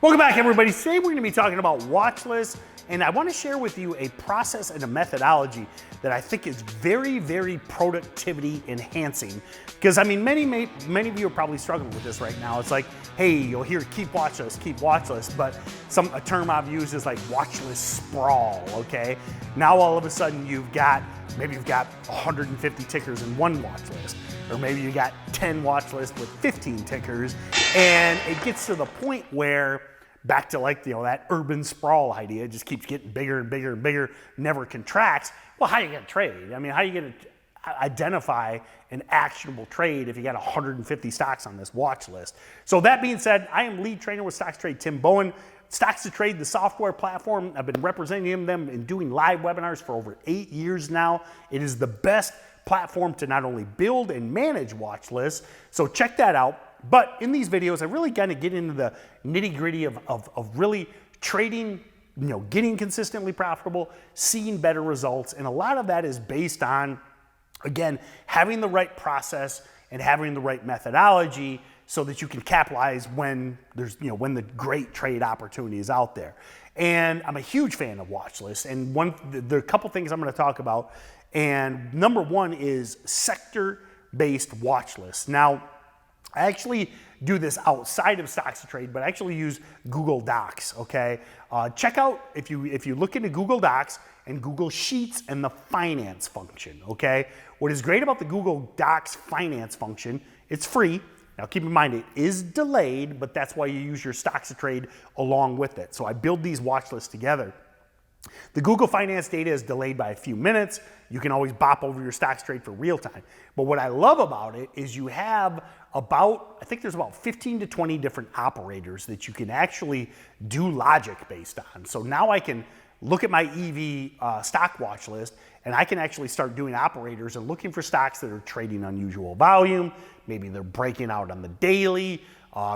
Welcome back, everybody. Today we're going to be talking about watch lists, and I want to share with you a process and a methodology that I think is very, very productivity enhancing. Because I mean, many of you are probably struggling with this right now. It's like, hey, you'll hear keep watch list, but a term I've used is like watchlist sprawl. Okay, now all of a sudden maybe you've got 150 tickers in one watch list, or maybe you got 10 watch lists with 15 tickers, and it gets to the point where back to that urban sprawl idea, it just keeps getting bigger and bigger and bigger, never contracts. Well, how are you gonna trade? I mean, how are you gonna identify an actionable trade if you got 150 stocks on this watch list? So that being said, I am lead trainer with StocksToTrade, Tim Bohen. StocksToTrade, the software platform, I've been representing them and doing live webinars for over 8 years now. It is the best platform to not only build and manage watch lists, so check that out. But in these videos, I really kind of get into the nitty gritty of really trading, getting consistently profitable, seeing better results. And a lot of that is based on, again, having the right process and having the right methodology so that you can capitalize when when the great trade opportunity is out there. And I'm a huge fan of watch lists. And there are a couple things I'm going to talk about. And number one is sector-based watch lists. Now, I actually do this outside of StocksToTrade, but I actually use Google Docs, okay? Check out, if you look into Google Docs and Google Sheets and the finance function, okay? What is great about the Google Docs finance function, it's free. Now keep in mind, it is delayed, but that's why you use your StocksToTrade along with it. So I build these watch lists together. The Google Finance data is delayed by a few minutes. You can always bop over your StocksToTrade for real time. But what I love about it is you have I think there's about 15 to 20 different operators that you can actually do logic based on. So now I can look at my EV stock watch list, and I can actually start doing operators and looking for stocks that are trading unusual volume. Maybe they're breaking out on the daily.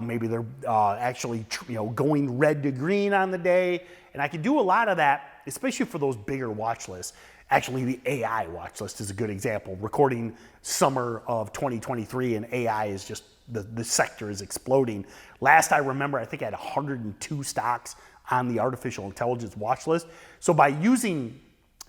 Maybe they're actually going red to green on the day. And I can do a lot of that, especially for those bigger watch lists. Actually, the AI watch list is a good example. Recording summer of 2023, and AI is just, the sector is exploding. Last I remember, I think I had 102 stocks on the artificial intelligence watch list. So by using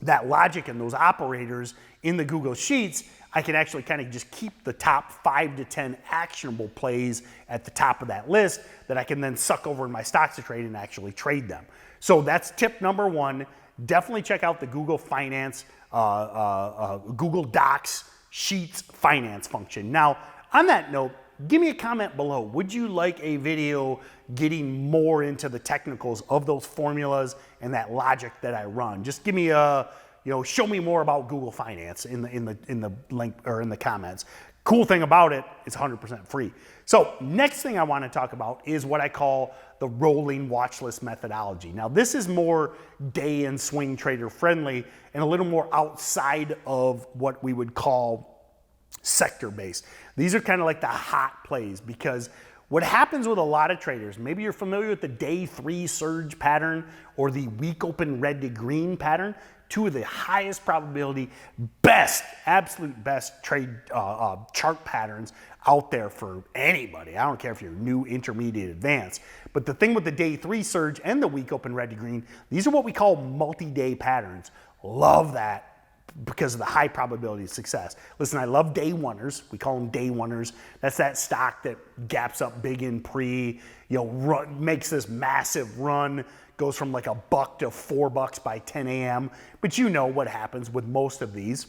that logic and those operators in the Google Sheets, I can actually kind of just keep the top 5 to 10 actionable plays at the top of that list that I can then suck over in my StocksToTrade and actually trade them. So that's tip number one. Definitely check out the Google Finance, Google Docs Sheets finance function. Now, on that note, give me a comment below. Would you like a video getting more into the technicals of those formulas and that logic that I run? Just give me a, show me more about Google Finance in the link or in the comments. Cool thing about it, it's 100% free. So next thing I want to talk about is what I call the rolling watch list methodology. Now this is more day and swing trader friendly and a little more outside of what we would call sector based. These are kind of like the hot plays, because what happens with a lot of traders, maybe you're familiar with the day 3 surge pattern or the week open red to green pattern, two of the highest probability, absolute best trade chart patterns out there for anybody. I don't care if you're new, intermediate, advanced. But the thing with the day 3 surge and the week open red to green, these are what we call multi-day patterns. Love that because of the high probability of success. Listen, I love day oneers. We call them day oneers. That's that stock that gaps up big in pre, makes this massive run, goes from like $1 to $4 by 10 a.m. But you know what happens with most of these.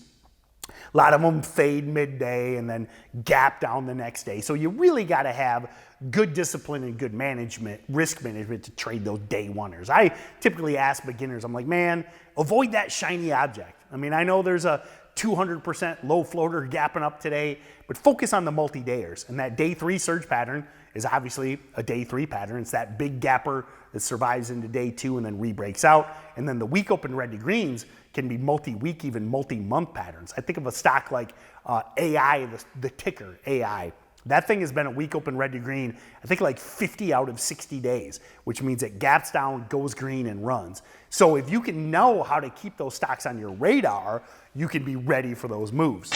A lot of them fade midday and then gap down the next day. So you really got to have good discipline and good management, risk management, to trade those day oneers. I typically ask beginners, I'm like, man, avoid that shiny object. I mean, I know there's a 200% low floater gapping up today, but focus on the multi-dayers. And that day 3 surge pattern is obviously a day 3 pattern. It's that big gapper that survives into day 2 and then re-breaks out. And then the week open red to greens can be multi-week, even multi-month patterns. I think of a stock like AI, the ticker AI. That thing has been a week open red to green, I think like 50 out of 60 days, which means it gaps down, goes green, and runs. So if you can know how to keep those stocks on your radar, you can be ready for those moves.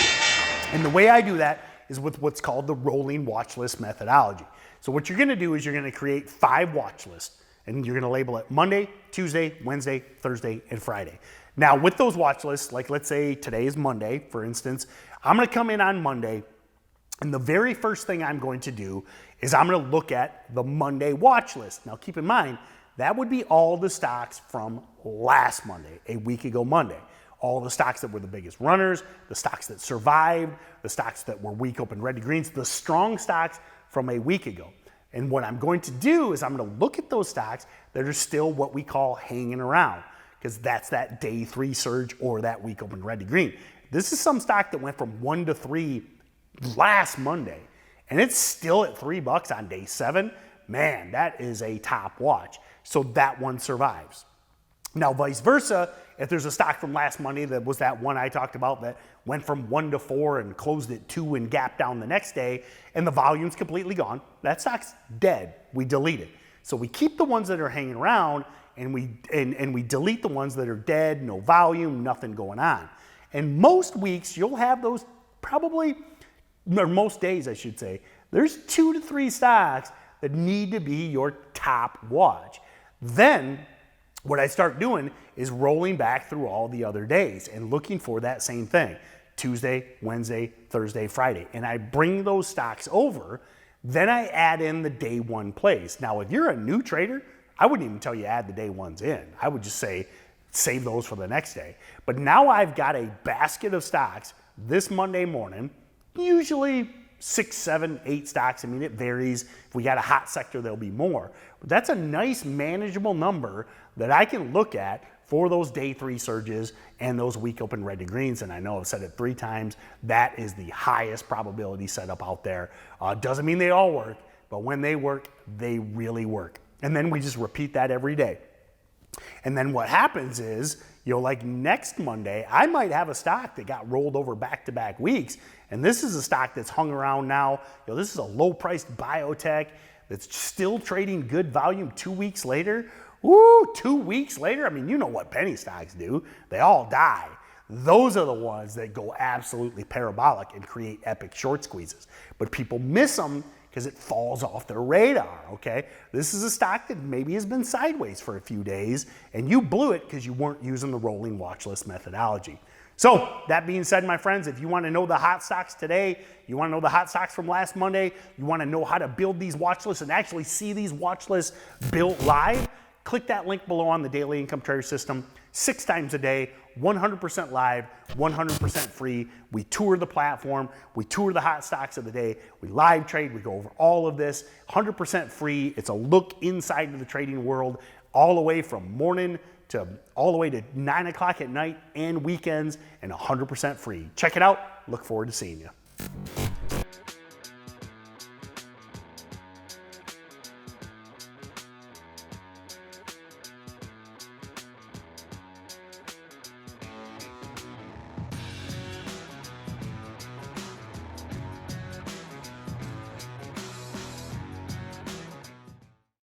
And the way I do that is with what's called the rolling watch list methodology. So what you're gonna do is you're gonna create 5 watch lists, and you're gonna label it Monday, Tuesday, Wednesday, Thursday, and Friday. Now with those watch lists, like let's say today is Monday, for instance, I'm gonna come in on Monday, and the very first thing I'm going to do is I'm gonna look at the Monday watch list. Now keep in mind, that would be all the stocks from last Monday, a week ago Monday. All the stocks that were the biggest runners, the stocks that survived, the stocks that were weak open red to greens, the strong stocks from a week ago. And what I'm going to do is I'm going to look at those stocks that are still what we call hanging around, because that's that day 3 surge or that week open red to green. This is some stock that went from 1 to 3 last Monday, and it's still at $3 on day 7. Man, that is a top watch. So that one survives. Now, vice versa, if there's a stock from last Monday that was that one I talked about that went from 1 to 4 and closed at 2 and gapped down the next day, and the volume's completely gone, that stock's dead. We delete it. So we keep the ones that are hanging around, and we delete the ones that are dead, no volume, nothing going on. And most weeks you'll have those probably, or most days I should say, there's 2 to 3 stocks that need to be your top watch. Then what I start doing is rolling back through all the other days and looking for that same thing. Tuesday, Wednesday, Thursday, Friday. And I bring those stocks over, then I add in the day 1 plays. Now, if you're a new trader, I wouldn't even tell you add the day 1s in. I would just say, save those for the next day. But now I've got a basket of stocks this Monday morning, usually 6, 7, 8 stocks. I mean, it varies. If we got a hot sector, there'll be more. But that's a nice manageable number that I can look at for those day 3 surges and those week open red to greens. And I know I've said it 3 times. That is the highest probability setup out there. Doesn't mean they all work, but when they work, they really work. And then we just repeat that every day. And then what happens is, like next Monday, I might have a stock that got rolled over back-to-back weeks. And this is a stock that's hung around now. This is a low-priced biotech that's still trading good volume 2 weeks later. Woo, 2 weeks later? I mean, you know what penny stocks do. They all die. Those are the ones that go absolutely parabolic and create epic short squeezes. But people miss them because it falls off their radar, okay? This is a stock that maybe has been sideways for a few days, and you blew it because you weren't using the rolling watch list methodology. So that being said, my friends, if you want to know the hot stocks today, you want to know the hot stocks from last Monday, you want to know how to build these watch lists and actually see these watch lists built live, click that link below on the Daily Income Trader System. 6 times a day, 100% live, 100% free. We tour the platform, we tour the hot stocks of the day, we live trade, we go over all of this, 100% free. It's a look inside of the trading world, all the way from morning to all the way to 9 o'clock at night and weekends, and 100% free. Check it out. Look forward to seeing you.